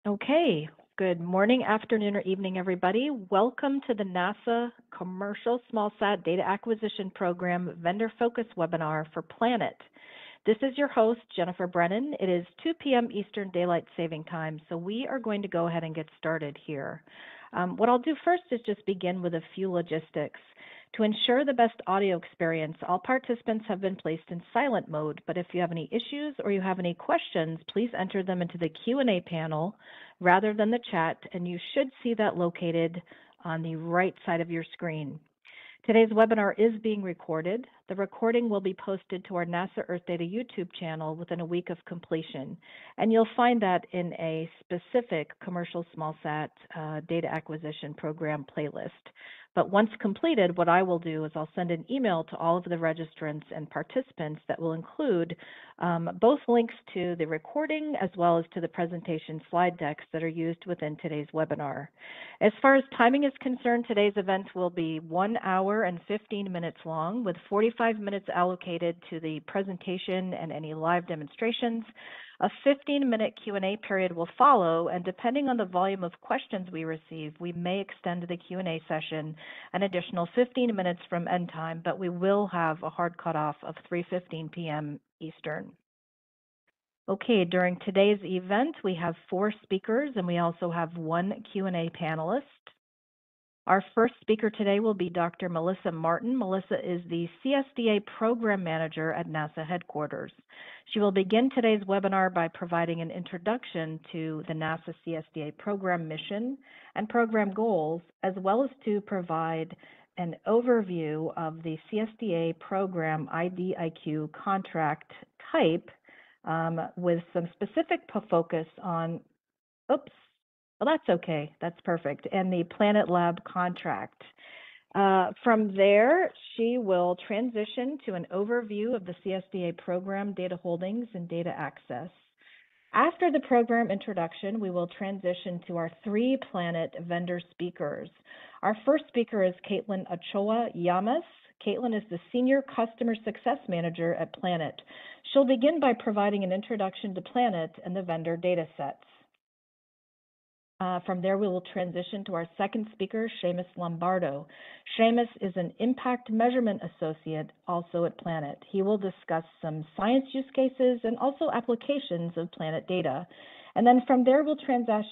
Okay, good morning, afternoon, or evening, everybody. Welcome to the NASA Commercial SmallSat Data Acquisition Program Vendor Focus webinar for Planet. This is your host, Jennifer Brennan. It is 2 p.m. Eastern Daylight Saving Time, so we are going to go ahead and get started here. What I'll do first is just begin with a few logistics. To ensure the best audio experience, all participants have been placed in silent mode, but if you have any issues or you have any questions, please enter them into the Q&A panel rather than the chat, and you should see that located on the right side of your screen. Today's webinar is being recorded. The recording will be posted to our NASA Earth Data YouTube channel within a week of completion, and you'll find that in a specific Commercial SmallSat Data Acquisition Program playlist. But once completed, what I will do is I'll send an email to all of the registrants and participants that will include both links to the recording as well as to the presentation slide decks that are used within today's webinar. As far as timing is concerned, today's event will be 1 hour and 15 minutes long, with 45 minutes allocated to the presentation and any live demonstrations. A 15-minute Q&A period will follow, and depending on the volume of questions we receive, we may extend the Q&A session an additional 15 minutes from end time, but we will have a hard cutoff of 3:15 p.m. Eastern. Okay, during today's event, we have 4 speakers, and we also have 1 Q&A panelist. Our first speaker today will be Dr. Melissa Martin. Melissa is the CSDA Program Manager at NASA headquarters. She will begin today's webinar by providing an introduction to the NASA CSDA program mission and program goals, as well as to provide an overview of the CSDA program IDIQ contract type with some specific focus on, well, that's okay. That's perfect. And the Planet Lab contract. From there, she will transition to an overview of the CSDA program data holdings and data access. After the program introduction, we will transition to our 3 Planet vendor speakers. Our first speaker is Caitlin Ochoa Llamas. Caitlin is the Senior Customer Success Manager at Planet. She'll begin by providing an introduction to Planet and the vendor data sets. From there, we will transition to our second speaker, Seamus Lombardo. Seamus is an Impact Measurement Associate, also at Planet. He will discuss some science use cases and also applications of Planet data. And then from there, we'll transition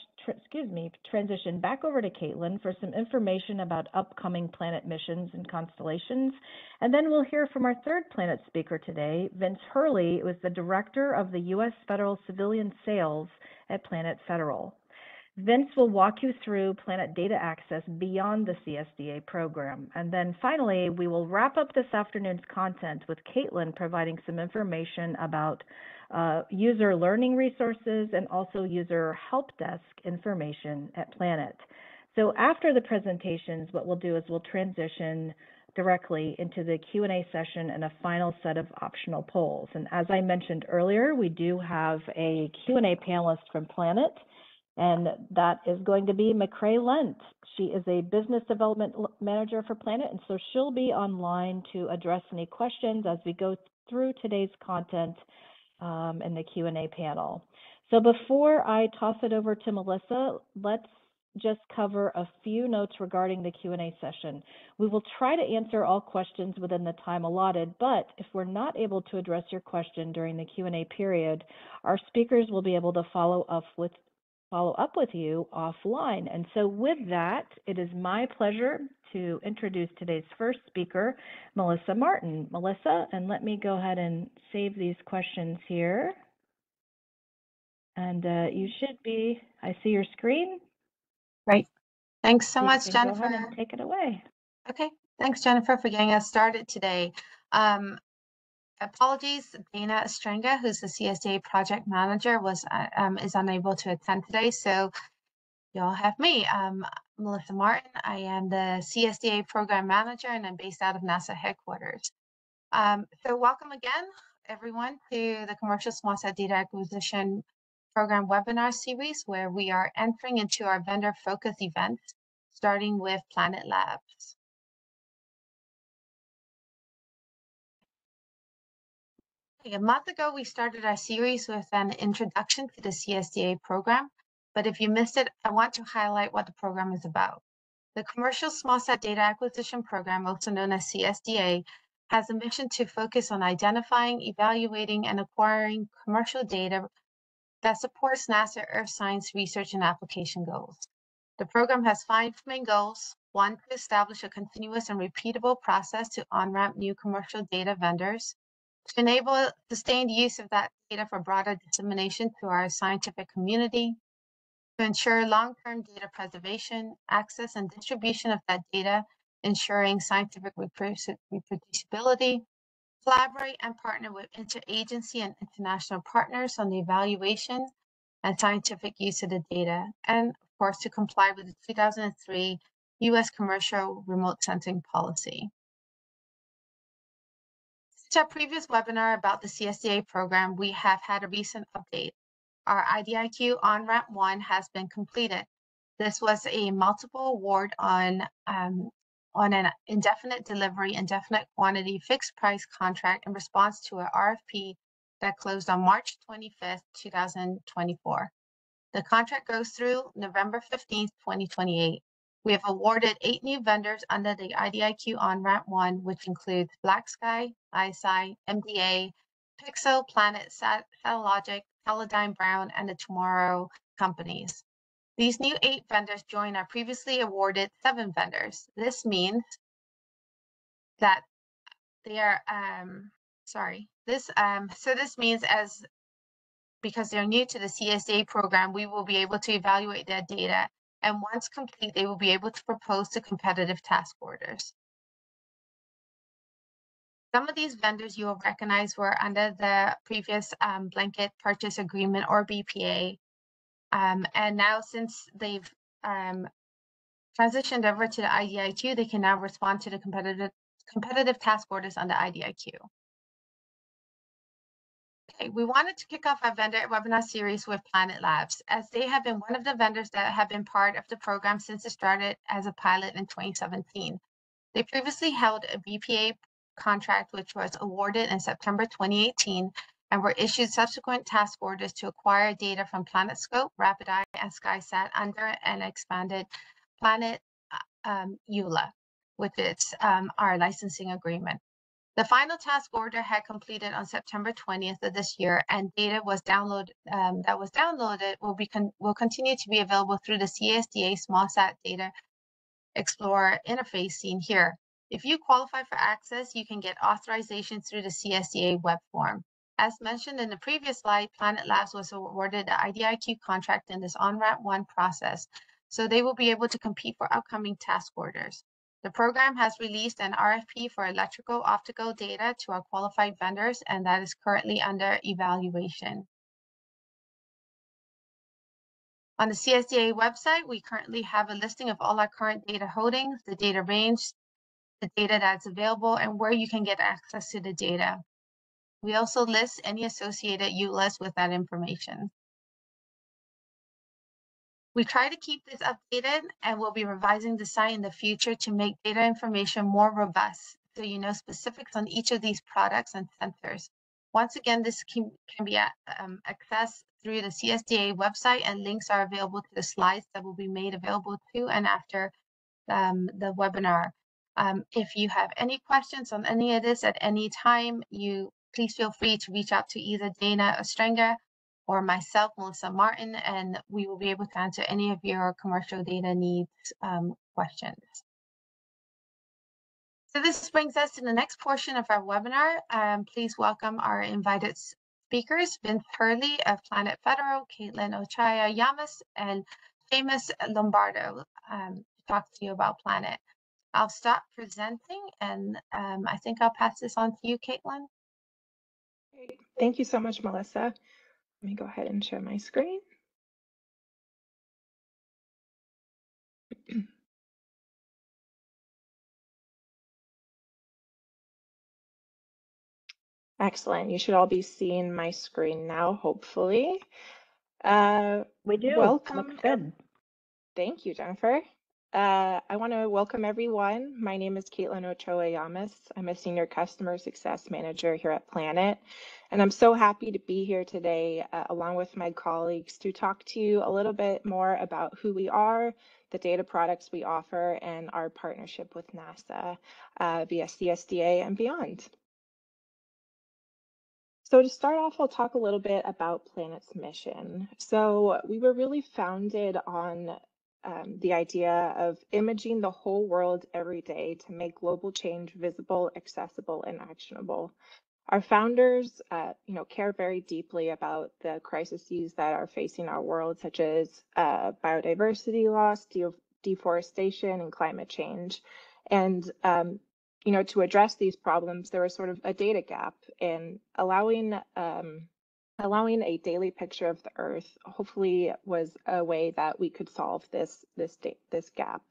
back over to Caitlin for some information about upcoming Planet missions and constellations. And then we'll hear from our third Planet speaker today, Vince Hurley, who is the Director of the U.S. Federal Civilian Sales at Planet Federal. Vince will walk you through Planet data access beyond the CSDA program. And then finally, we will wrap up this afternoon's content with Caitlin providing some information about user learning resources and also user help desk information at Planet. So after the presentations, what we'll do is we'll transition directly into the Q&A session and a final set of optional polls. And as I mentioned earlier, we do have a Q&A panelist from Planet, and that is going to be McCrae Lent. She is a business development manager for Planet, and so she'll be online to address any questions as we go through today's content in the Q&A panel. So before I toss it over to Melissa, let's just cover a few notes regarding the Q&A session. We will try to answer all questions within the time allotted, but if we're not able to address your question during the Q&A period, our speakers will be able to follow up with you offline. And so with that, it is my pleasure to introduce today's first speaker, Melissa Martin. Melissa, and let me go ahead and save these questions here. And you should be, I see your screen. Great. Thanks so much, Jennifer. Go ahead and take it away. Okay. Thanks, Jennifer, for getting us started today. Apologies, Dana Strenga, who's the CSDA project manager, is unable to attend today, so y'all have me. Melissa Martin. I am the CSDA program manager, and I'm based out of NASA headquarters. So welcome again, everyone, to the Commercial SmallSat Data Acquisition Program webinar series, where we are entering into our vendor focus events, starting with Planet Labs. A month ago, we started our series with an introduction to the CSDA program. but if you missed it, I want to highlight what the program is about. The Commercial Smallsat Data Acquisition Program, also known as CSDA, has a mission to focus on identifying, evaluating, and acquiring commercial data that supports NASA Earth science research and application goals. The program has 5 main goals. 1, to establish a continuous and repeatable process to on-ramp new commercial data vendors, to enable sustained use of that data for broader dissemination to our scientific community, to ensure long-term data preservation, access, and distribution of that data, ensuring scientific reproducibility, collaborate and partner with interagency and international partners on the evaluation and scientific use of the data, and of course to comply with the 2003 U.S. commercial remote sensing policy. Since our previous webinar about the CSDA program, we have had a recent update. Our IDIQ on-ramp 1 has been completed. This was a multiple award on an indefinite delivery, indefinite quantity, fixed price contract in response to an RFP that closed on March 25th, 2024. The contract goes through November 15th, 2028. We have awarded 8 new vendors under the IDIQ on-ramp 1, which includes BlackSky, ISI, MDA, Pixel, Planet, Satellogic, Teledyne Brown, and the Tomorrow companies. These new 8 vendors join our previously awarded 7 vendors. This means that they are, this means because they're new to the CSDA program, we will be able to evaluate their data, and once complete, they will be able to propose to competitive task orders. Some of these vendors you will recognize were under the previous blanket purchase agreement, or BPA, and now since they've transitioned over to the IDIQ, they can now respond to the competitive task orders under IDIQ. Okay, we wanted to kick off our vendor webinar series with Planet Labs, as they have been one of the vendors that have been part of the program since it started as a pilot in 2017. They previously held a BPA contract, which was awarded in September 2018, and were issued subsequent task orders to acquire data from PlanetScope, RapidEye, and SkySat under an expanded Planet EULA, which is our licensing agreement. The final task order had completed on September 20th of this year, and data was downloaded will continue to be available through the CSDA SmallSat Data Explorer interface seen here. If you qualify for access, you can get authorization through the CSDA web form. As mentioned in the previous slide, Planet Labs was awarded the IDIQ contract in this on-ramp 1 process, so they will be able to compete for upcoming task orders. The program has released an RFP for electrical optical data to our qualified vendors, and that is currently under evaluation. On the CSDA website, we currently have a listing of all our current data holdings, the data range, the data that's available, and where you can get access to the data. We also list any associated EULAs with that information. We try to keep this updated, and we'll be revising the site in the future to make data information more robust, so you know specifics on each of these products and sensors. Once again, this can be accessed through the CSDA website, and links are available to the slides that will be made available to and after the webinar. If you have any questions on any of this at any time, please feel free to reach out to either Dana Ostrenga or myself, Melissa Martin, and we will be able to answer any of your commercial data needs questions. So this brings us to the next portion of our webinar. Please welcome our invited speakers, Vince Hurley of Planet Federal, Caitlin Ochaya-Yamas, and Seamus Lombardo to talk to you about Planet. I'll stop presenting, and I think I'll pass this on to you, Caitlin. Great. Thank you so much, Melissa. Let me go ahead and share my screen. Excellent. You should all be seeing my screen now, hopefully. We do. Welcome. Looks good. Thank you, Jennifer. I want to welcome everyone. My name is Caitlin Ochoa-Yamas. I'm a Senior Customer Success Manager here at Planet, and I'm so happy to be here today along with my colleagues to talk to you a little bit more about who we are, the data products we offer, and our partnership with NASA via CSDA and beyond. So to start off, I'll talk a little bit about Planet's mission. So we were really founded on the idea of imaging the whole world every day to make global change visible, accessible, and actionable. Our founders, care very deeply about the crises that are facing our world, such as biodiversity loss, deforestation, and climate change. And to address these problems, there was sort of a data gap in allowing a daily picture of the Earth. Hopefully, was a way that we could solve this gap.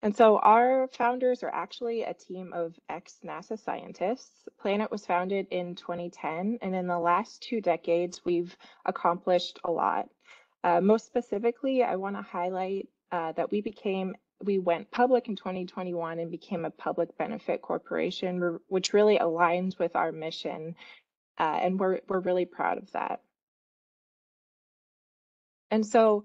And so our founders are actually a team of ex-NASA scientists. Planet was founded in 2010, and in the last 2 decades, we've accomplished a lot. Most specifically, I want to highlight that we went public in 2021 and became a public benefit corporation, which really aligns with our mission, and we're really proud of that. And so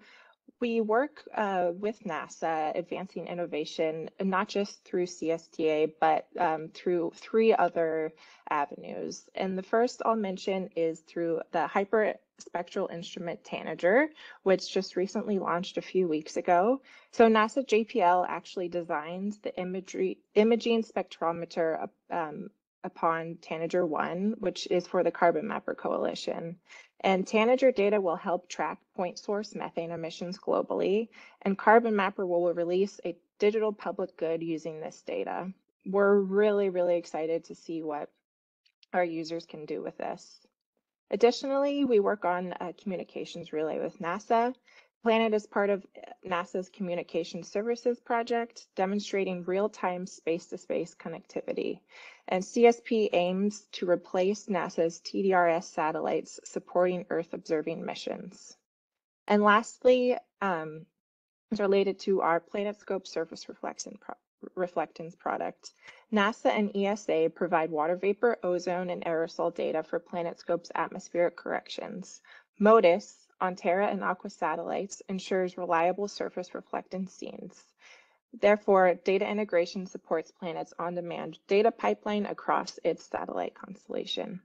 we work with NASA advancing innovation, not just through CSDA, but through 3 other avenues. And the first I'll mention is through the hyperspectral instrument Tanager, which just recently launched a few weeks ago. So NASA JPL actually designs the imaging spectrometer upon Tanager 1, which is for the Carbon Mapper Coalition. And Tanager data will help track point source methane emissions globally, and Carbon Mapper will release a digital public good using this data. We're really, really excited to see what our users can do with this. Additionally, we work on a communications relay with NASA. Planet is part of NASA's Communication Services project, demonstrating real-time space-to-space connectivity. And CSP aims to replace NASA's TDRS satellites supporting Earth-observing missions. And lastly, is related to our PlanetScope surface reflectance product. NASA and ESA provide water vapor, ozone, and aerosol data for PlanetScope's atmospheric corrections. MODIS on Terra and Aqua satellites ensures reliable surface reflectance scenes. Therefore, data integration supports Planet's on-demand data pipeline across its satellite constellation.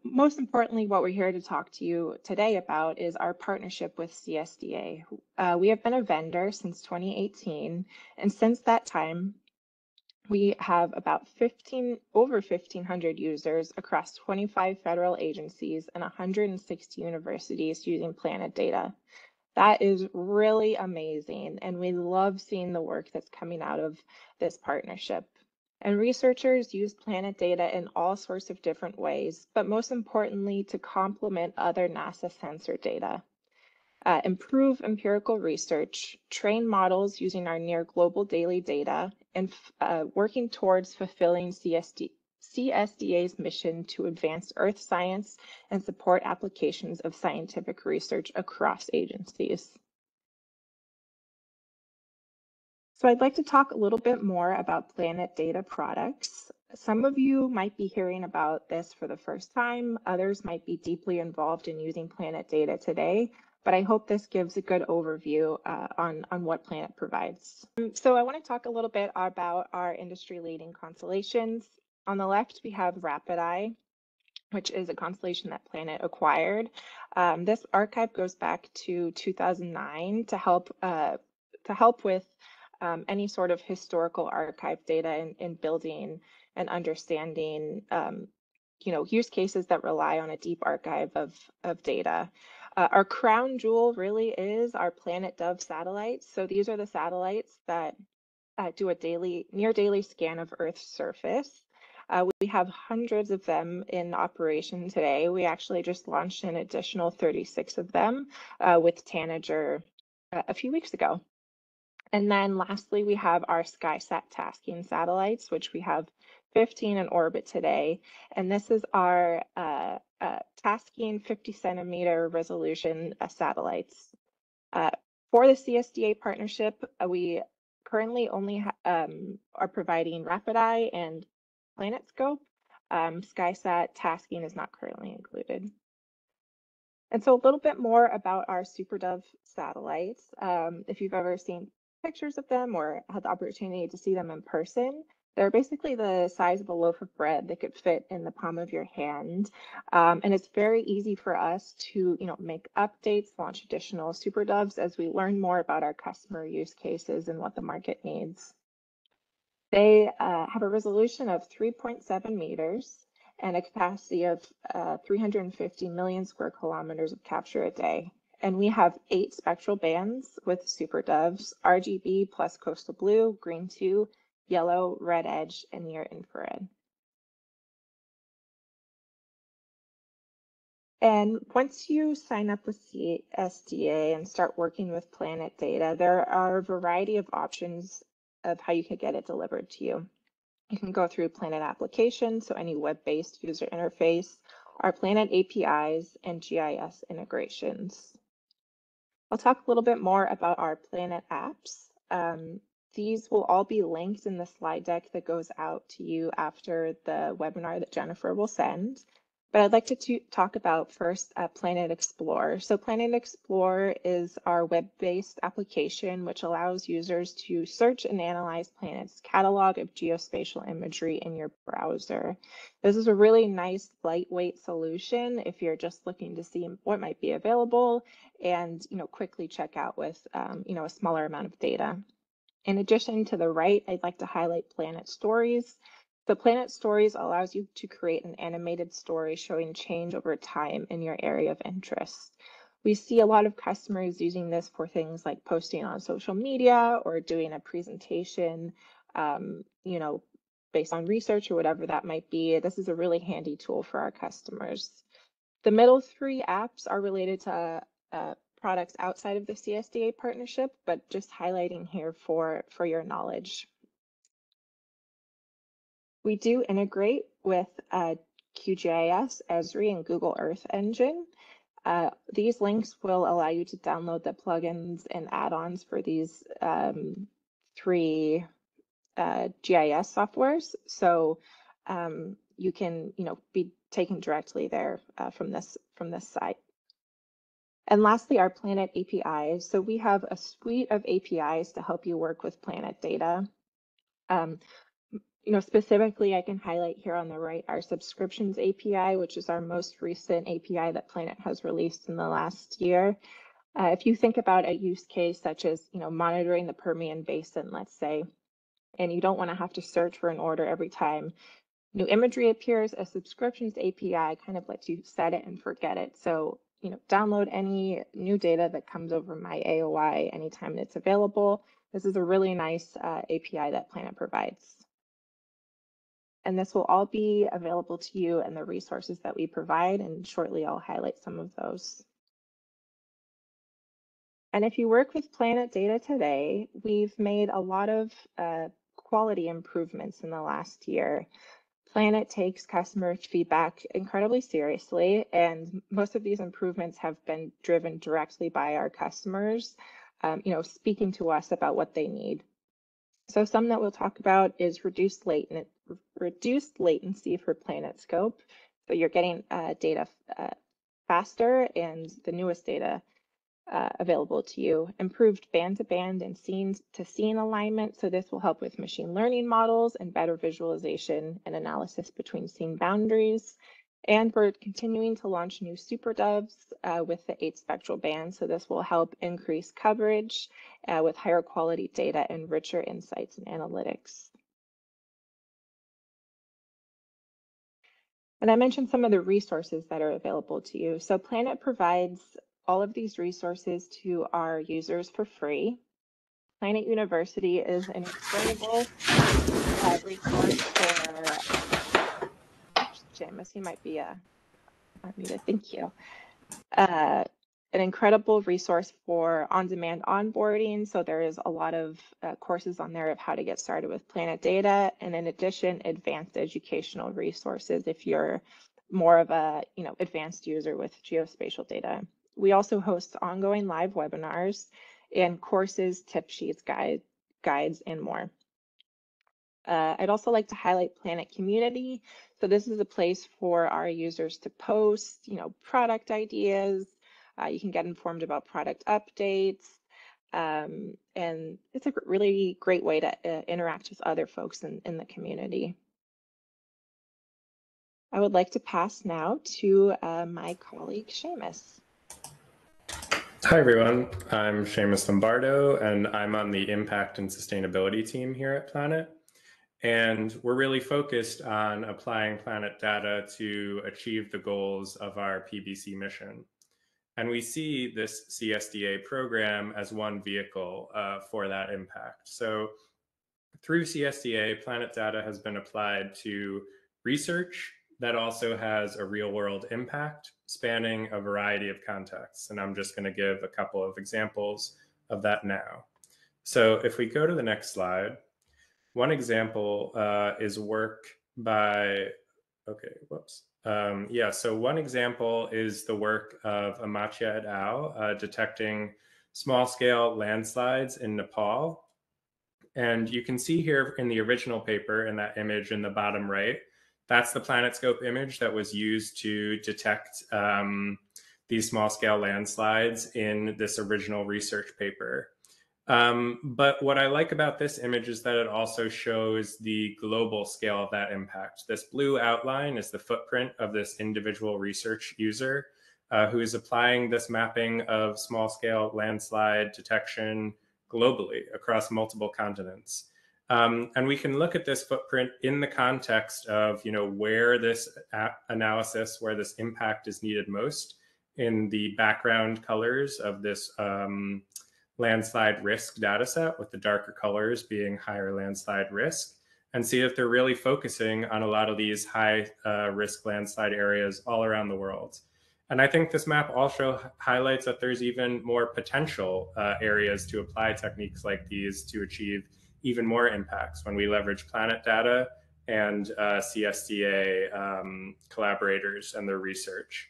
Most importantly, what we're here to talk to you today about is our partnership with CSDA. We have been a vendor since 2018, and since that time, we have about over 1,500 users across 25 federal agencies and 160 universities using Planet data. That is really amazing, and we love seeing the work that's coming out of this partnership. And researchers use Planet data in all sorts of different ways, but most importantly, to complement other NASA sensor data. Improve empirical research, train models using our near global daily data, and working towards fulfilling CSDA's mission to advance Earth science and support applications of scientific research across agencies. So I'd like to talk a little bit more about Planet data products. Some of you might be hearing about this for the first time. Others might be deeply involved in using Planet data today, but I hope this gives a good overview on what Planet provides. So I want to talk a little bit about our industry-leading constellations. On the left, we have RapidEye, which is a constellation that Planet acquired. This archive goes back to 2009 to help with any sort of historical archive data in building and understanding use cases that rely on a deep archive of data. Our crown jewel really is our Planet Dove satellites. So these are the satellites that do a near daily scan of Earth's surface. We have hundreds of them in operation today. We actually just launched an additional 36 of them with Tanager a few weeks ago. And then lastly, we have our SkySat tasking satellites, which we have 15 in orbit today. And this is our tasking 50 centimeter resolution satellites. For the CSDA partnership, we currently only are providing RapidEye and PlanetScope. SkySat tasking is not currently included. And so a little bit more about our SuperDove satellites. If you've ever seen pictures of them or had the opportunity to see them in person, they're basically the size of a loaf of bread that could fit in the palm of your hand. And it's very easy for us to, make updates, launch additional SuperDoves as we learn more about our customer use cases and what the market needs. They have a resolution of 3.7 meters and a capacity of 350 million square kilometers of capture a day. And we have 8 spectral bands with SuperDoves, RGB plus coastal blue, green 2, yellow, red edge, and near infrared. And once you sign up with CSDA and start working with Planet data, there are a variety of options of how you can get it delivered to you. You can go through Planet applications, so any web-based user interface, our Planet APIs, and GIS integrations. I'll talk a little bit more about our Planet apps. These will all be linked in the slide deck that goes out to you after the webinar that Jennifer will send. But I'd like to talk about first Planet Explorer. So Planet Explorer is our web-based application which allows users to search and analyze Planet's catalog of geospatial imagery in your browser. This is a really nice lightweight solution if you're just looking to see what might be available and quickly check out with a smaller amount of data. In addition, to the right, I'd like to highlight Planet Stories. The Planet Stories allows you to create an animated story showing change over time in your area of interest. We see a lot of customers using this for things like posting on social media or doing a presentation, based on research or whatever that might be. This is a really handy tool for our customers. The middle 3 apps are related to products outside of the CSDA partnership, but just highlighting here for your knowledge. We do integrate with QGIS, Esri, and Google Earth Engine. These links will allow you to download the plugins and add-ons for these 3 GIS softwares. So you can, be taken directly there from this site. And lastly, our Planet APIs. So we have a suite of APIs to help you work with Planet data. Specifically, I can highlight here on the right our subscriptions API, which is our most recent API that Planet has released in the last year. If you think about a use case such as, monitoring the Permian Basin, let's say, and you don't want to have to search for an order every time new imagery appears, a subscriptions API kind of lets you set it and forget it. So, download any new data that comes over my AOI anytime it's available. This is a really nice API that Planet provides. And this will all be available to you and the resources that we provide, and shortly I'll highlight some of those. And if you work with Planet data today, we've made a lot of quality improvements in the last year. Planet takes customer feedback incredibly seriously, and most of these improvements have been driven directly by our customers, speaking to us about what they need. So some that we'll talk about is reduced latency for PlanetScope. So you're getting data faster and the newest data available to you. Improved band-to-band and scene-to-scene alignment. So this will help with machine learning models and better visualization and analysis between scene boundaries. And we're continuing to launch new SuperDoves with the 8 spectral bands. So this will help increase coverage with higher quality data and richer insights and analytics. And I mentioned some of the resources that are available to you. So Planet provides all of these resources to our users for free. Planet University is an incredible resource for, James, you might be unmuted, thank you. An incredible resource for on-demand onboarding. So there is a lot of courses on there of how to get started with Planet data. And in addition, advanced educational resources if you're more of a advanced user with geospatial data. We also host ongoing live webinars and courses, tip sheets, guides, and more. I'd also like to highlight Planet Community. So this is a place for our users to post, product ideas. You can get informed about product updates. And it's a really great way to interact with other folks in the community. I would like to pass now to my colleague, Seamus. Hi, everyone. I'm Seamus Lombardo, and I'm on the Impact and Sustainability team here at Planet. And we're really focused on applying Planet data to achieve the goals of our PBC mission. And we see this CSDA program as one vehicle for that impact. So through CSDA, Planet data has been applied to research that also has a real-world impact spanning a variety of contexts. And I'm just going to give a couple of examples of that now. So if we go to the next slide, one example is work by, so one example is the work of Amatya et al. Detecting small-scale landslides in Nepal. And you can see here in the original paper, in that image in the bottom right, that's the PlanetScope image that was used to detect these small-scale landslides in this original research paper. But what I like about this image is that it also shows the global scale of that impact. This blue outline is the footprint of this individual research user who is applying this mapping of small-scale landslide detection globally across multiple continents. And we can look at this footprint in the context of, where this analysis, where this impact is needed most in the background colors of this landslide risk data set, with the darker colors being higher landslide risk, and see if they're really focusing on a lot of these high risk landslide areas all around the world. And I think this map also highlights that there's even more potential areas to apply techniques like these to achieve even more impacts when we leverage Planet data and CSDA collaborators and their research.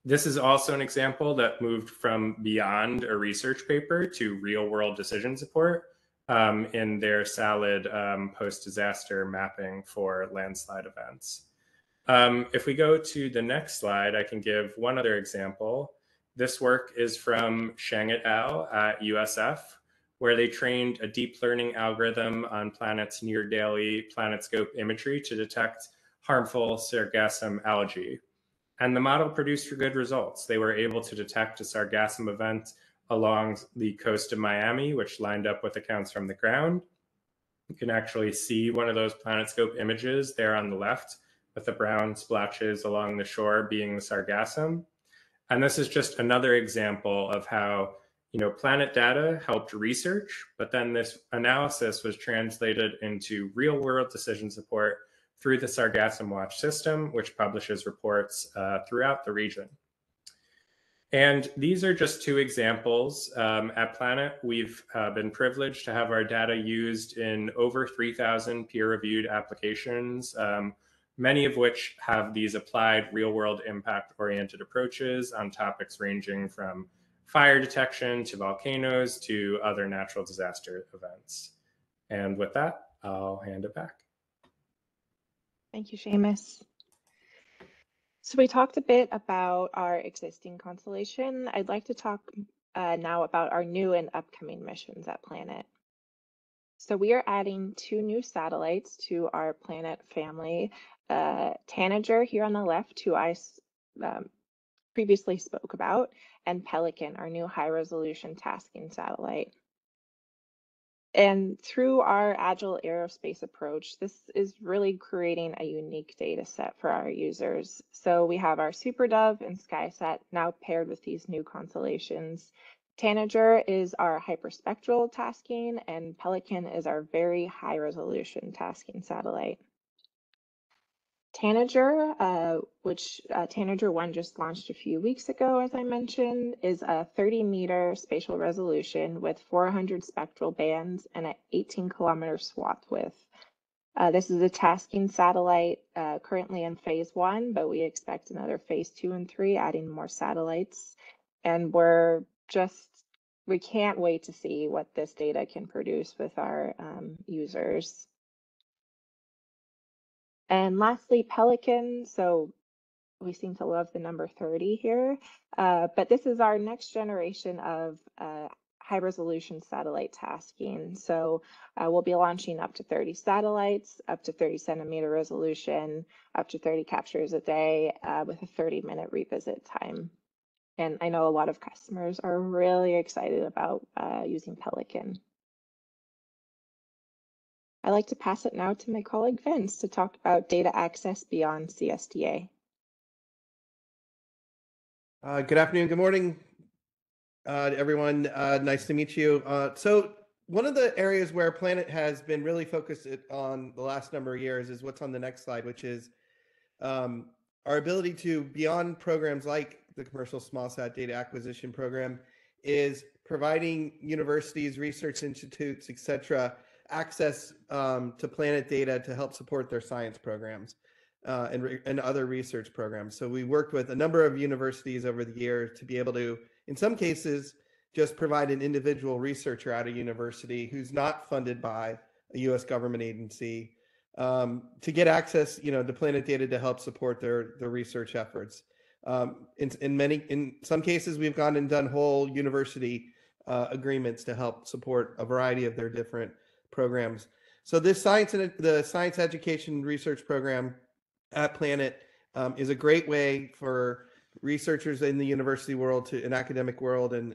This is also an example that moved from beyond a research paper to real-world decision support in their SALAD post-disaster mapping for landslide events. If we go to the next slide, I can give one other example. This work is from Sheng et al. At USF, where they trained a deep learning algorithm on Planet's near-daily PlanetScope imagery to detect harmful sargassum algae. And the model produced good results. They were able to detect a sargassum event along the coast of Miami, which lined up with accounts from the ground. You can actually see one of those PlanetScope images there on the left, with the brown splotches along the shore being the sargassum. And this is just another example of how, Planet data helped research, but then this analysis was translated into real-world decision support through the Sargassum Watch system, which publishes reports throughout the region. And these are just two examples. At Planet, we've been privileged to have our data used in over 3,000 peer-reviewed applications, many of which have these applied real-world impact-oriented approaches on topics ranging from fire detection to volcanoes to other natural disaster events. And with that, I'll hand it back. Thank you, Seamus. So we talked a bit about our existing constellation. I'd like to talk now about our new and upcoming missions at Planet. So we are adding 2 new satellites to our Planet family. Tanager here on the left, who I previously spoke about, and Pelican, our new high-resolution tasking satellite. And through our agile aerospace approach, this is really creating a unique data set for our users. So we have our SuperDove and SkySat now paired with these new constellations. Tanager is our hyperspectral tasking, and Pelican is our very high-resolution tasking satellite. Tanager, which Tanager 1 just launched a few weeks ago, as I mentioned, is a 30-meter spatial resolution with 400 spectral bands and an 18-kilometer swath width. This is a tasking satellite currently in phase 1, but we expect another phase 2 and 3, adding more satellites. And we're just we can't wait to see what this data can produce with our users. And lastly, Pelican. So we seem to love the number 30 here, but this is our next generation of high resolution satellite tasking. So we'll be launching up to 30 satellites, up to 30 centimeter resolution, up to 30 captures a day with a 30-minute revisit time. And I know a lot of customers are really excited about using Pelican. I'd like to pass it now to my colleague Vince to talk about data access beyond CSDA. Good afternoon, good morning, everyone. Nice to meet you. So one of the areas where Planet has been really focused on the last number of years is what's on the next slide, which is our ability to, beyond programs like the Commercial SmallSat Data Acquisition Program, is providing universities, research institutes, etc., access to Planet data to help support their science programs and other research programs. So we worked with a number of universities over the years to be able to, in some cases, just provide an individual researcher at a university who's not funded by a U.S. government agency to get access, to Planet data to help support their research efforts. In some cases, we've gone and done whole university agreements to help support a variety of their different programs. So this the Science Education Research Program at Planet is a great way for researchers in the university world, an academic world, and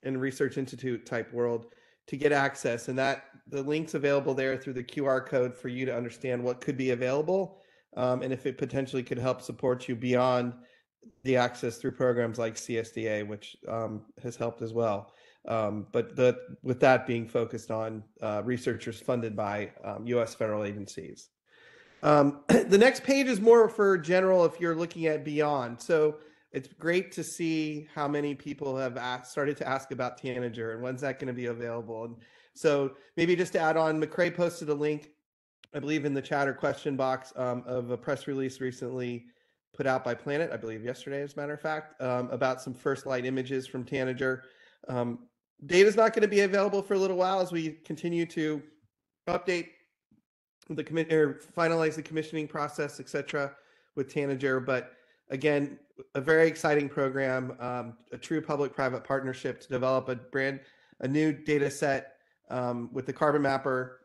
research institute type world to get access. And that the link's available there through the QR code for you to understand what could be available and if it potentially could help support you beyond the access through programs like CSDA, which has helped as well. But with that being focused on researchers funded by U.S. federal agencies. The next page is more for general if you're looking at beyond. So it's great to see how many people have started to ask about Tanager and when's that going to be available. And so maybe just to add on, McCrae posted a link, I believe, in the chat or question box of a press release recently put out by Planet, I believe yesterday, as a matter of fact, about some first light images from Tanager. Data is not going to be available for a little while as we continue to update finalize the commissioning process, etc., with Tanager. But again, a very exciting program, a true public-private partnership to develop a new data set with the Carbon Mapper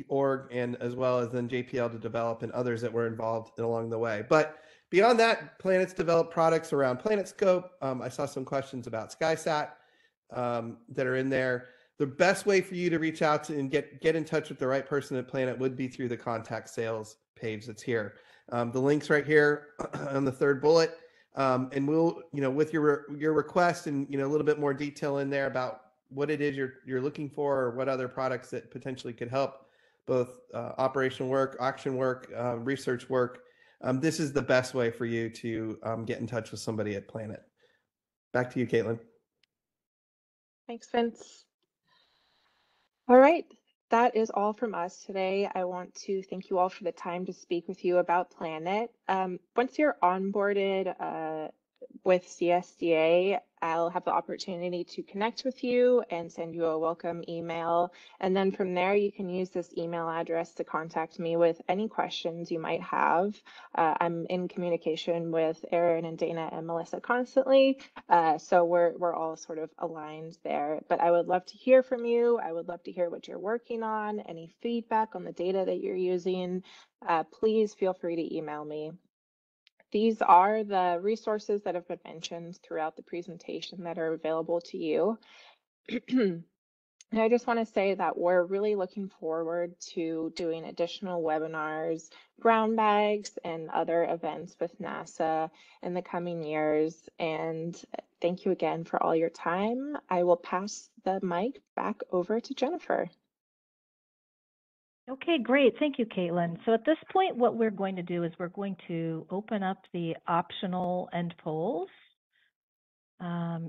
org, and as well as then JPL to develop and others that were involved along the way. But beyond that, Planet's developed products around PlanetScope. I saw some questions about SkySat that are in there. The best way for you to reach out to and get in touch with the right person at Planet would be through the contact sales page that's here. The link's right here on the third bullet. And we'll, with your request and, a little bit more detail in there about what it is you're looking for or what other products that potentially could help both operational work, auction work, research work. This is the best way for you to get in touch with somebody at Planet. Back to you, Caitlin. Thanks, Vince. All right, that is all from us today. I want to thank you all for the time to speak with you about Planet. Once you're onboarded with CSDA, I'll have the opportunity to connect with you and send you a welcome email. And then from there, you can use this email address to contact me with any questions you might have. I'm in communication with Erin and Dana and Melissa constantly, so we're all sort of aligned there. But I would love to hear from you. I would love to hear what you're working on, any feedback on the data that you're using. Please feel free to email me. These are the resources that have been mentioned throughout the presentation that are available to you. And I just want to say that we're really looking forward to doing additional webinars, brown bags, and other events with NASA in the coming years. And thank you again for all your time. I will pass the mic back over to Jennifer. Okay, great. Thank you, Caitlin. So at this point, what we're going to do is we're going to open up the optional end polls.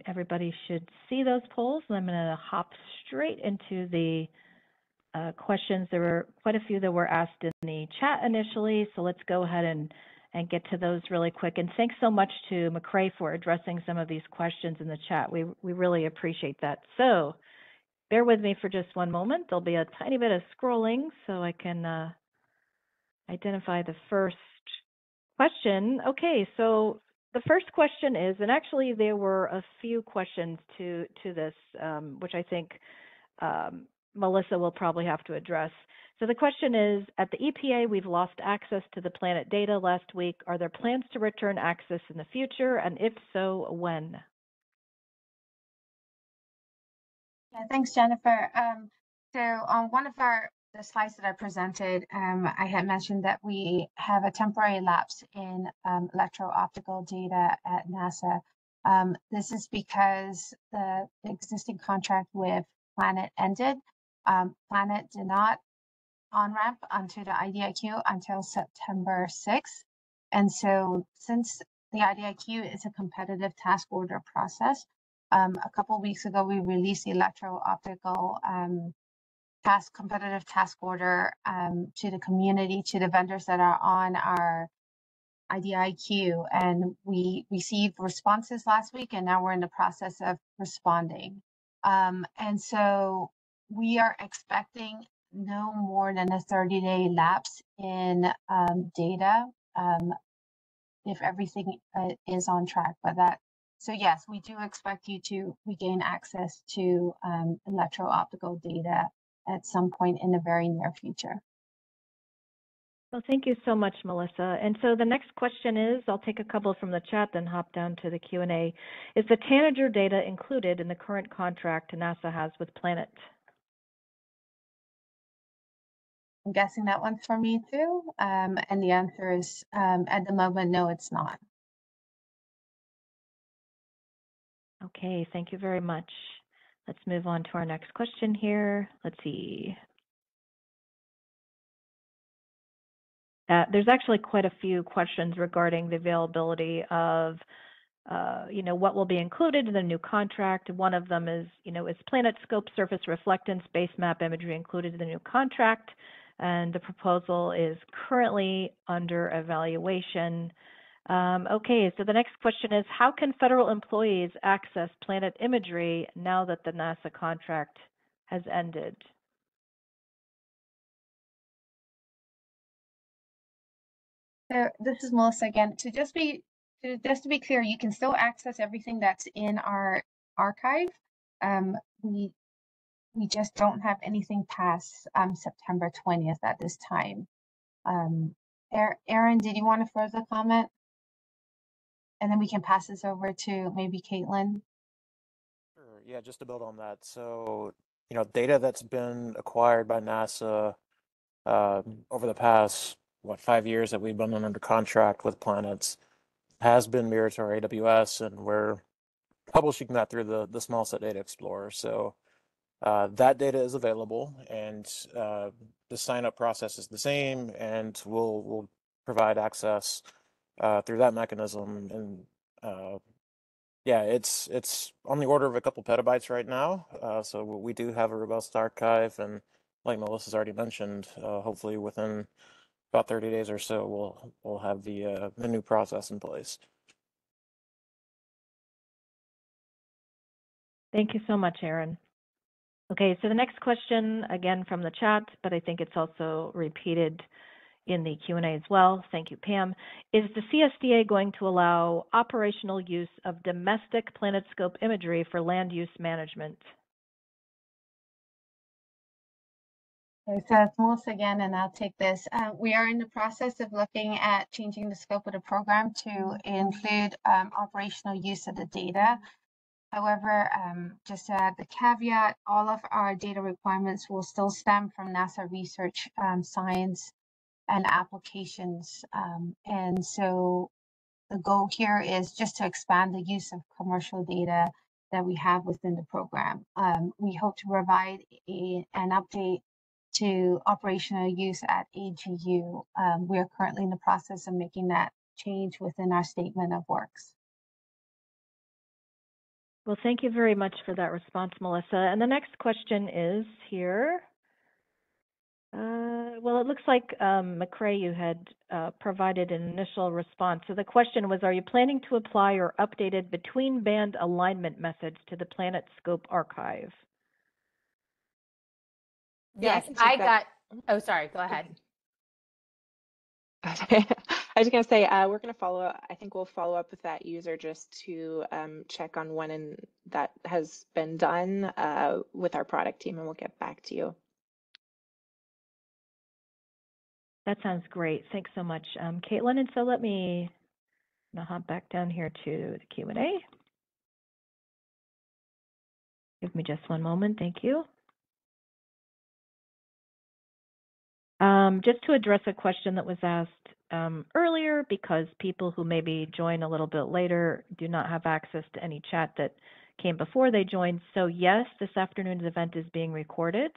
Everybody should see those polls, and I'm going to hop straight into the questions. There were quite a few that were asked in the chat initially, so let's go ahead and and get to those really quick. And thanks so much to McCrae for addressing some of these questions in the chat. We really appreciate that. So bear with me for just one moment. There'll be a tiny bit of scrolling so I can identify the first question. Okay, so the first question is, and actually there were a few questions to this, which I think Melissa will probably have to address. So the question is, at the EPA, we've lost access to the Planet data last week. Are there plans to return access in the future? And if so, when? Yeah, thanks, Jennifer. So on one of the slides that I presented, I had mentioned that we have a temporary lapse in electro-optical data at NASA. This is because the existing contract with Planet ended. Planet did not on-ramp onto the IDIQ until September 6th. And so since the IDIQ is a competitive task order process, a couple of weeks ago, we released the electro-optical competitive task order to the community, to the vendors that are on our IDIQ. And we received responses last week, and now we're in the process of responding. And so we are expecting no more than a 30-day lapse in data if everything is on track. So yes, we do expect you to regain access to electro-optical data at some point in the very near future. Well, thank you so much, Melissa. And so the next question is, I'll take a couple from the chat, then hop down to the Q&A. Is the Tanager data included in the current contract NASA has with Planet? I'm guessing that one's for me too. And the answer is, at the moment, no, it's not. Okay, thank you very much. Let's move on to our next question here. Let's see. There's actually quite a few questions regarding the availability of, what will be included in the new contract. One of them is, is PlanetScope surface reflectance base map imagery included in the new contract? And the proposal is currently under evaluation. Okay, so the next question is, how can federal employees access Planet imagery now that the NASA contract has ended? So this is Melissa again. Just to be clear, you can still access everything that's in our archive. We just don't have anything past September 20th at this time. Aaron, did you want to further comment? And then we can pass this over to maybe Caitlin. Sure. Yeah, just to build on that. So, data that's been acquired by NASA over the past, 5 years that we've been under contract with Planets has been mirrored to our AWS, and we're publishing that through the SmallSat Data Explorer. So that data is available, and the sign-up process is the same, and we'll provide access through that mechanism. And yeah, it's on the order of a couple petabytes right now. So we do have a robust archive, and like Melissa's already mentioned, hopefully within about 30 days or so, we'll have the new process in place. Thank you so much, Aaron. Okay, so the next question, again from the chat, but I think it's also repeated in the Q&A as well. Thank you, Pam. Is the CSDA going to allow operational use of domestic PlanetScope imagery for land use management? Okay, so it's Melissa again, and I'll take this. We are in the process of looking at changing the scope of the program to include operational use of the data. However, just to add the caveat, all of our data requirements will still stem from NASA research, science, and applications. And so the goal here is just to expand the use of commercial data that we have within the program. We hope to provide an update to operational use at AGU. We are currently in the process of making that change within our statement of works. Well, thank you very much for that response, Melissa. And the next question is here. Well, it looks like McCrae, you had provided an initial response. So the question was, are you planning to apply or updated between band alignment methods to the PlanetScope archive? Yeah, Yes, can I take that. got, oh, sorry, go ahead. I was going to say, we're going to follow up. I think we'll follow up with that user just to check on when that has been done with our product team, and we'll get back to you. That sounds great. Thanks so much, Caitlin. And so let me now hop back down here to the Q&A. Give me just one moment. Thank you. Just to address a question that was asked earlier, because people who maybe join a little bit later do not have access to any chat that came before they joined. So yes, this afternoon's event is being recorded,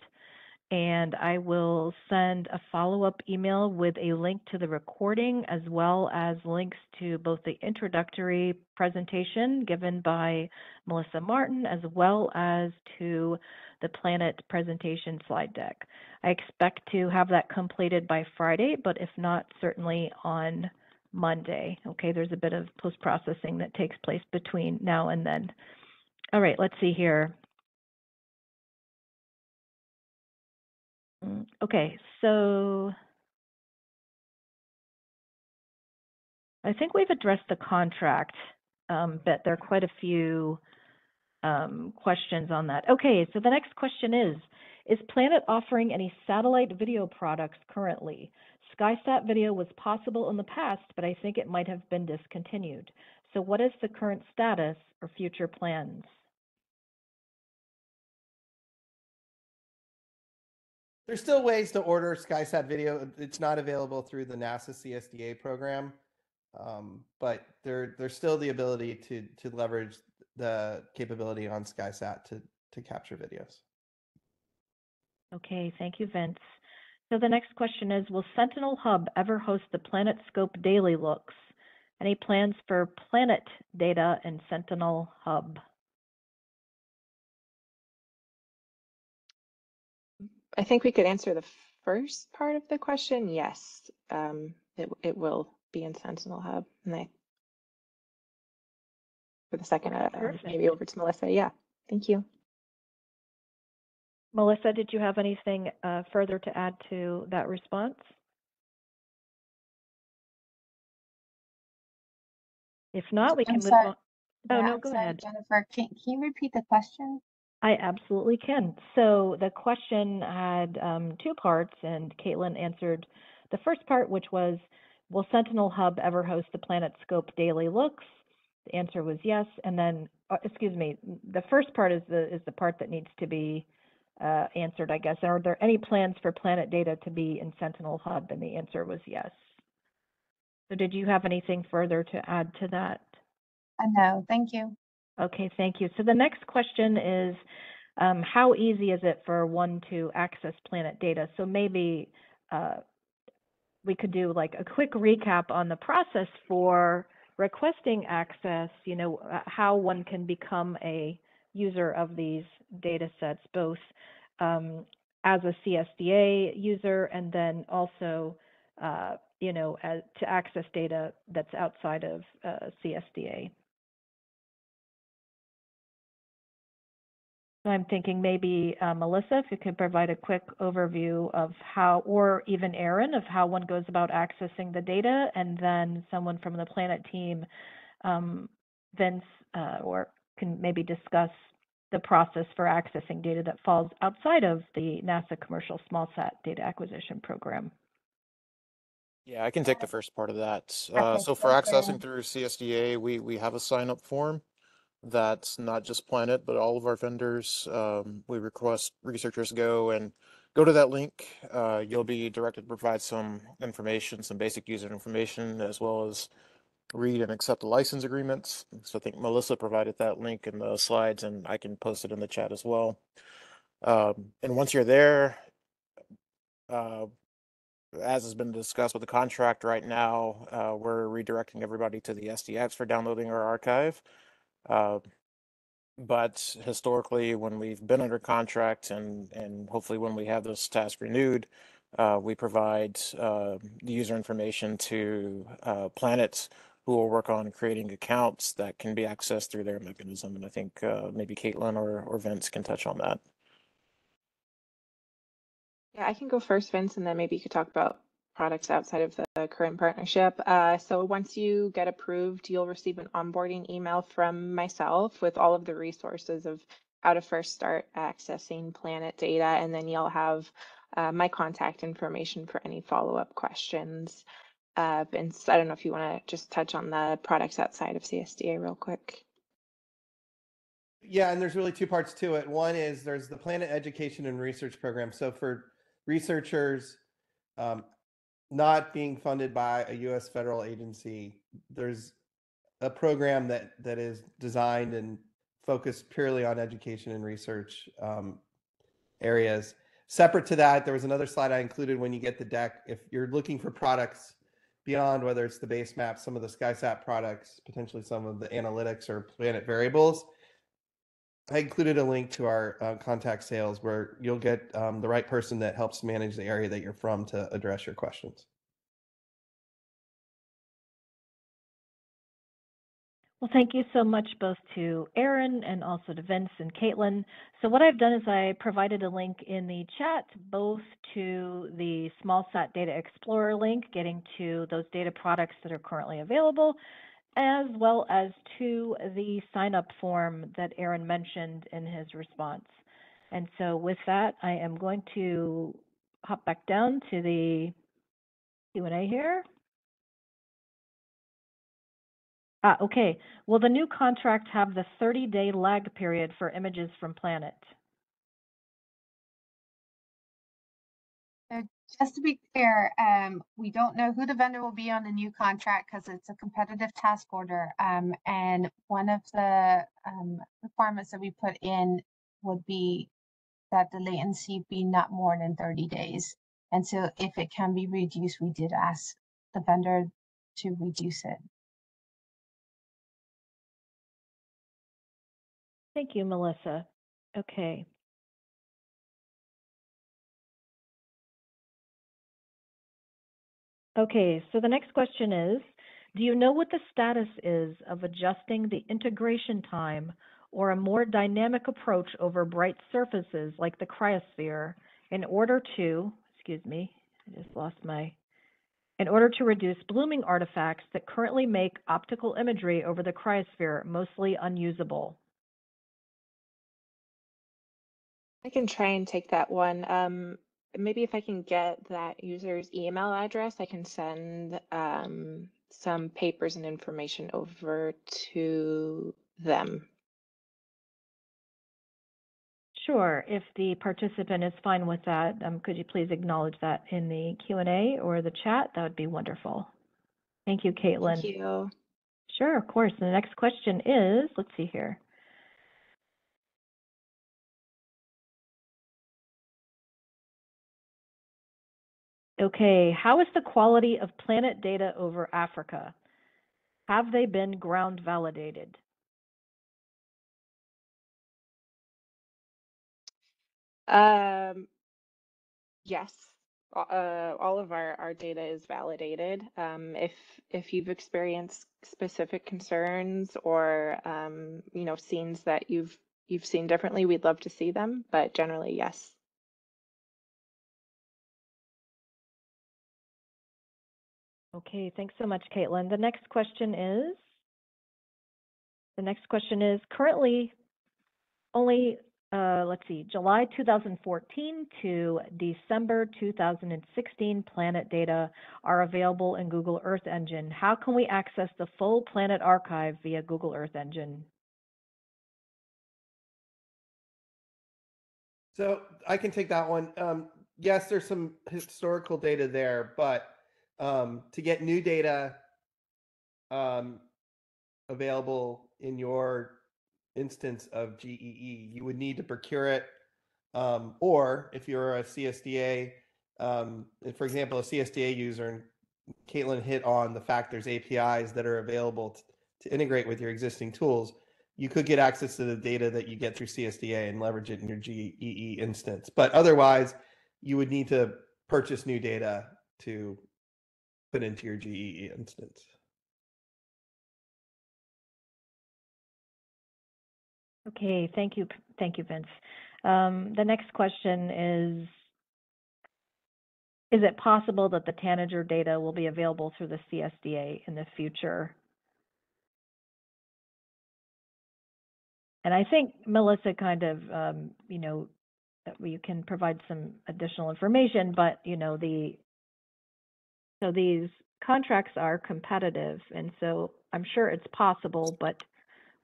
and I will send a follow-up email with a link to the recording, as well as links to both the introductory presentation given by Melissa Martin, as well as to the Planet presentation slide deck. I expect to have that completed by Friday, but if not, certainly on Monday. Okay, there's a bit of post-processing that takes place between now and then. All right, let's see here. Okay, so I think we've addressed the contract, but there are quite a few questions on that. Okay, so the next question is Planet offering any satellite video products currently? SkySat video was possible in the past, but I think it might have been discontinued. So what is the current status or future plans? There's still ways to order SkySat video. It's not available through the NASA CSDA program, but there's still the ability to leverage the capability on SkySat to capture videos. Okay, thank you, Vince. So the next question is, will Sentinel Hub ever host the PlanetScope daily looks? Any plans for Planet data in Sentinel Hub? I think we could answer the first part of the question. Yes, it will be in Sentinel Hub. And for the second, maybe over to Melissa. Yeah, thank you. Melissa, did you have anything further to add to that response? If not, we can move on. Oh, no, go ahead. Jennifer, can you repeat the question? I absolutely can. So the question had two parts, and Caitlin answered the first part, which was, will Sentinel Hub ever host the PlanetScope daily looks? The answer was yes. And then, excuse me, the first part is the part that needs to be answered, I guess. Are there any plans for Planet data to be in Sentinel Hub? And the answer was yes. So did you have anything further to add to that? No, thank you. Okay, thank you. So the next question is, how easy is it for one to access Planet data? So maybe we could do like a quick recap on the process for requesting access, you know, how one can become a user of these data sets, both as a CSDA user and then also, you know, to access data that's outside of CSDA. So I'm thinking maybe Melissa, if you could provide a quick overview of how, or even Aaron, of how one goes about accessing the data, and then someone from the Planet team, Vince, or can maybe discuss the process for accessing data that falls outside of the NASA Commercial SmallSat Data Acquisition Program. Yeah, I can take the first part of that. Okay, So for accessing through CSDA, we have a sign-up form. That's not just Planet, but all of our vendors. We request researchers go to that link. You'll be directed to provide some information, some basic user information, as well as read and accept the license agreements. So I think Melissa provided that link in the slides, and I can post it in the chat as well. And once you're there, as has been discussed with the contract right now, we're redirecting everybody to the SDX for downloading our archive. But historically, when we've been under contract and hopefully when we have this task renewed, We provide the user information to planets who will work on creating accounts that can be accessed through their mechanism. And I think maybe Caitlin or Vince can touch on that. Yeah, I can go first, Vince, and then maybe you could talk about products outside of the current partnership. So once you get approved, you'll receive an onboarding email from myself with all of the resources of how to first start accessing Planet data, and then you'll have my contact information for any follow-up questions. Vince, I don't know if you want to just touch on the products outside of CSDA real quick. Yeah, and there's really two parts to it. One is there's the Planet Education and Research Program. So for researchers not being funded by a U.S. federal agency, there's a program that is designed and focused purely on education and research areas. Separate to that, there was another slide I included when you get the deck. If you're looking for products beyond whether it's the base map, some of the SkySat products, potentially some of the analytics or planet variables, I included a link to our contact sales where you'll get the right person that helps manage the area that you're from to address your questions. Well, thank you so much both to Aaron and also to Vince and Caitlin. So what I've done is I provided a link in the chat both to the SmallSat Data Explorer link, getting to those data products that are currently available, as well as to the sign-up form that Aaron mentioned in his response. And so with that, I am going to hop back down to the Q&A here. Okay. Will the new contract have the 30-day lag period for images from Planet? So just to be clear, we don't know who the vendor will be on the new contract because it's a competitive task order. And one of the requirements that we put in would be that the latency be not more than 30 days. And so if it can be reduced, we did ask the vendor to reduce it. Thank you, Melissa. Okay. Okay, so the next question is, do you know what the status is of adjusting the integration time or a more dynamic approach over bright surfaces like the cryosphere in order to, excuse me, I just lost my, in order to reduce blooming artifacts that currently make optical imagery over the cryosphere mostly unusable? I can try and take that one. Maybe if I can get that user's email address, I can send some papers and information over to them. Sure. If the participant is fine with that, could you please acknowledge that in the Q&A or the chat? That would be wonderful. Thank you, Caitlin. Thank you. Sure, of course. And the next question is, let's see here. Okay, how is the quality of Planet data over Africa? Have they been ground validated? Yes, all of our data is validated. If you've experienced specific concerns or you know, scenes that you've seen differently, we'd love to see them, but generally, yes. Okay, thanks so much, Caitlin. The next question is currently only, let's see, July 2014 to December 2016 Planet data are available in Google Earth Engine. How can we access the full Planet archive via Google Earth Engine? So I can take that one. Yes, there's some historical data there, but to get new data available in your instance of GEE, you would need to procure it. Or if you're a CSDA, for example, a CSDA user, and Caitlin hit on the fact there's APIs that are available to integrate with your existing tools, you could get access to the data that you get through CSDA and leverage it in your GEE instance. But otherwise, you would need to purchase new data to put into your GEE instance. Okay, thank you, Vince. The next question is it possible that the Tanager data will be available through the CSDA in the future? And I think Melissa kind of, you know, that we can provide some additional information, but you know, so these contracts are competitive, and so I'm sure it's possible, but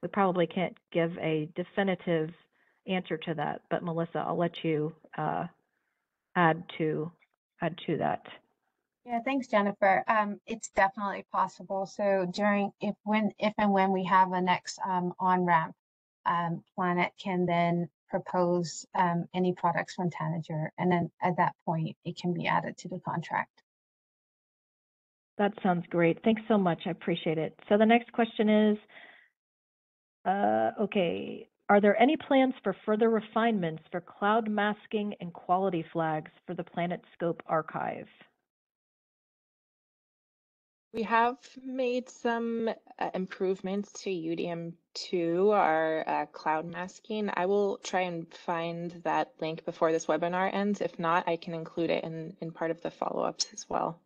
we probably can't give a definitive answer to that. But Melissa, I'll let you add to that. Yeah, thanks, Jennifer. It's definitely possible. So if and when we have a next on-ramp, Planet can then propose any products from Tanager, and then at that point, it can be added to the contract. That sounds great. Thanks so much. I appreciate it. So the next question is, okay, are there any plans for further refinements for cloud masking and quality flags for the PlanetScope archive? We have made some improvements to UDM2, our cloud masking. I will try and find that link before this webinar ends. If not, I can include it in part of the follow-ups as well.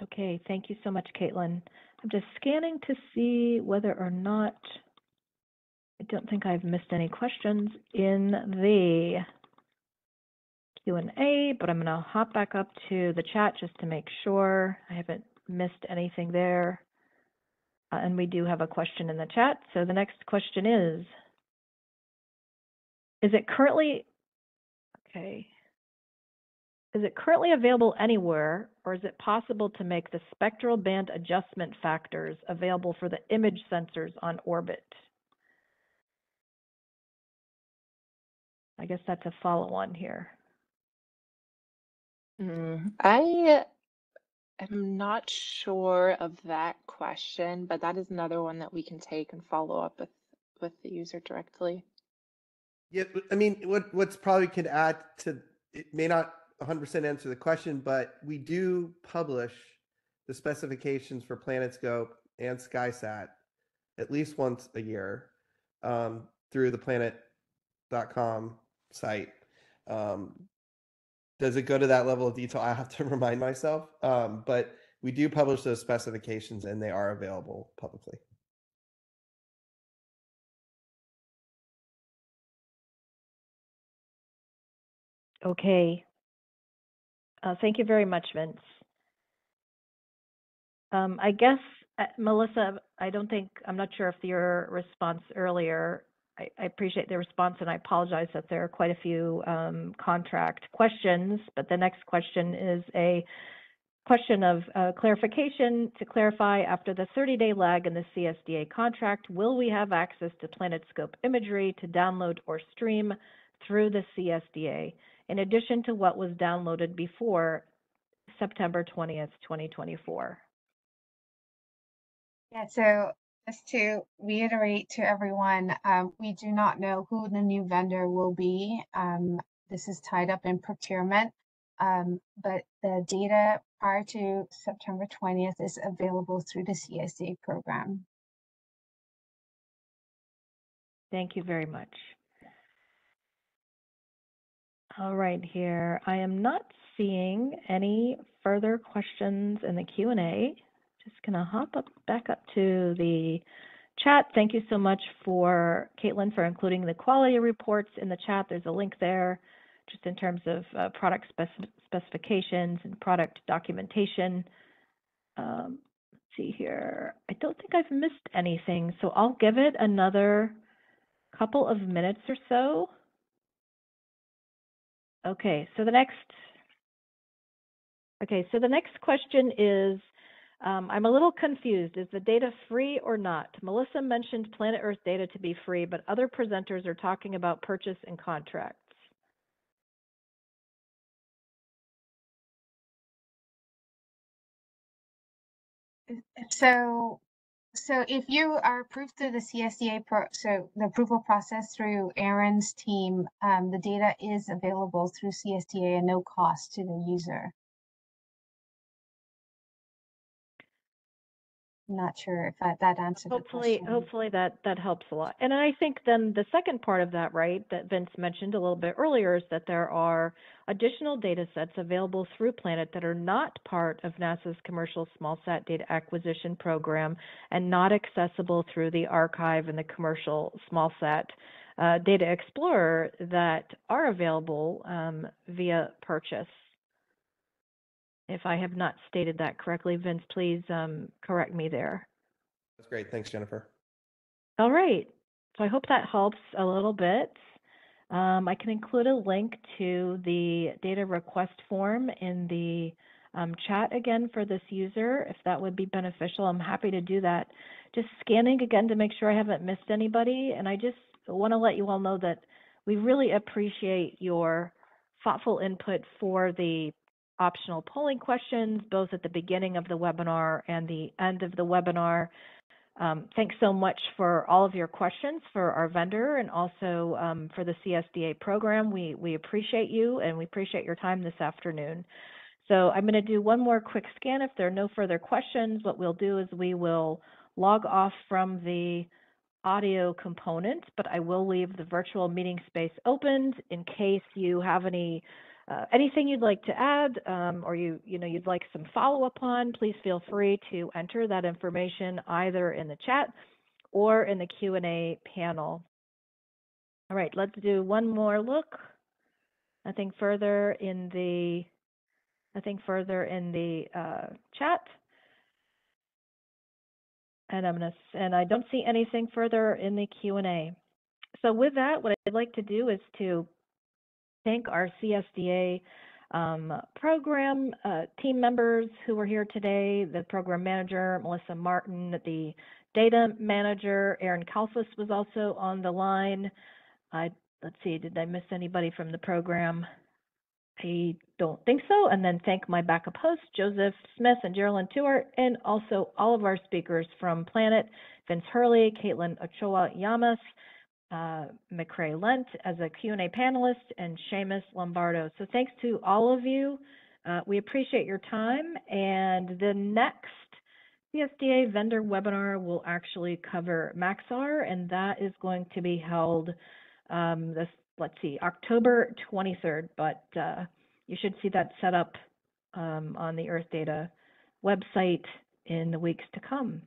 Okay, thank you so much, Caitlin. I'm just scanning to see whether or not, I don't think I've missed any questions in the Q&A, but I'm going to hop back up to the chat just to make sure I haven't missed anything there. And we do have a question in the chat. So the next question is it currently, okay, is it currently available anywhere, or is it possible to make the spectral band adjustment factors available for the image sensors on orbit? I guess that's a follow-on here. I am not sure of that question, but that is another one that we can take and follow up with the user directly. Yeah, I mean, what's probably could add to it may not 100% answer the question, but we do publish the specifications for PlanetScope and SkySat at least once a year through the planet.com site. Does it go to that level of detail? I have to remind myself, but we do publish those specifications and they are available publicly. Okay. Thank you very much, Vince. I guess, Melissa, I'm not sure if your response earlier, I appreciate the response and I apologize that there are quite a few contract questions, but the next question is a question of clarification. To clarify, after the 30-day lag in the CSDA contract, will we have access to PlanetScope imagery to download or stream through the CSDA, in addition to what was downloaded before September 20th, 2024? Yeah, so just to reiterate to everyone, we do not know who the new vendor will be. This is tied up in procurement, but the data prior to September 20th is available through the CSDA program. Thank you very much. All right, here, I am not seeing any further questions in the Q&A. Just gonna hop back up to the chat. Thank you so much for Caitlin for including the quality reports in the chat. There's a link there just in terms of product specifications and product documentation. Let's see here. I don't think I've missed anything, so I'll give it another couple of minutes or so. Okay, so the next question is, I'm a little confused. Is the data free or not? Melissa mentioned Planet Earth data to be free, but other presenters are talking about purchase and contracts. So So if you are approved through the CSDA so the approval process through Aaron's team, the data is available through CSDA at no cost to the user. I'm not sure if that answered the question. Hopefully that helps a lot. And I think then the second part of that, right, that Vince mentioned a little bit earlier, is that there are additional data sets available through Planet that are not part of NASA's commercial smallsat data acquisition program and not accessible through the archive and the commercial smallsat data explorer that are available via purchase. If I have not stated that correctly, Vince, please correct me there. That's great. Thanks, Jennifer. All right. So I hope that helps a little bit. I can include a link to the data request form in the chat again for this user, if that would be beneficial. I'm happy to do that. Just scanning again to make sure I haven't missed anybody. And I just want to let you all know that we really appreciate your thoughtful input for the optional polling questions, both at the beginning of the webinar and the end of the webinar. Thanks so much for all of your questions for our vendor and also for the CSDA program. We appreciate you and we appreciate your time this afternoon. So I'm going to do one more quick scan. If there are no further questions, what we'll do is we will log off from the audio component, but I will leave the virtual meeting space opened in case you have anything you'd like to add or you'd like some follow-up on. Please feel free to enter that information either in the chat or in the Q&A panel. All right, let's do one more look. Nothing further in the chat. And I don't see anything further in the Q&A. So with that, what I'd like to do is to thank our CSDA program team members who were here today, the program manager, Melissa Martin, the data manager, Aaron Kalfas was also on the line. Let's see, did I miss anybody from the program? I don't think so. And then thank my backup hosts, Joseph Smith and Geraldine Tewart, and also all of our speakers from Planet, Vince Hurley, Caitlin Ochoa-Yamas, McCrae Lent as a Q&A panelist, and Seamus Lombardo. So thanks to all of you. We appreciate your time. And the next CSDA vendor webinar will actually cover Maxar, and that is going to be held October 23rd, but you should see that set up on the Earth Data website in the weeks to come.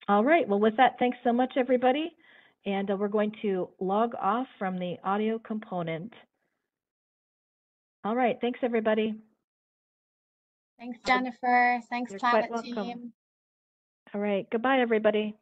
All right, well, with that, thanks so much, everybody. And we're going to log off from the audio component. All right, thanks, everybody. Thanks, Jennifer. Thanks, You're Planet quite welcome. team. All right, goodbye, everybody.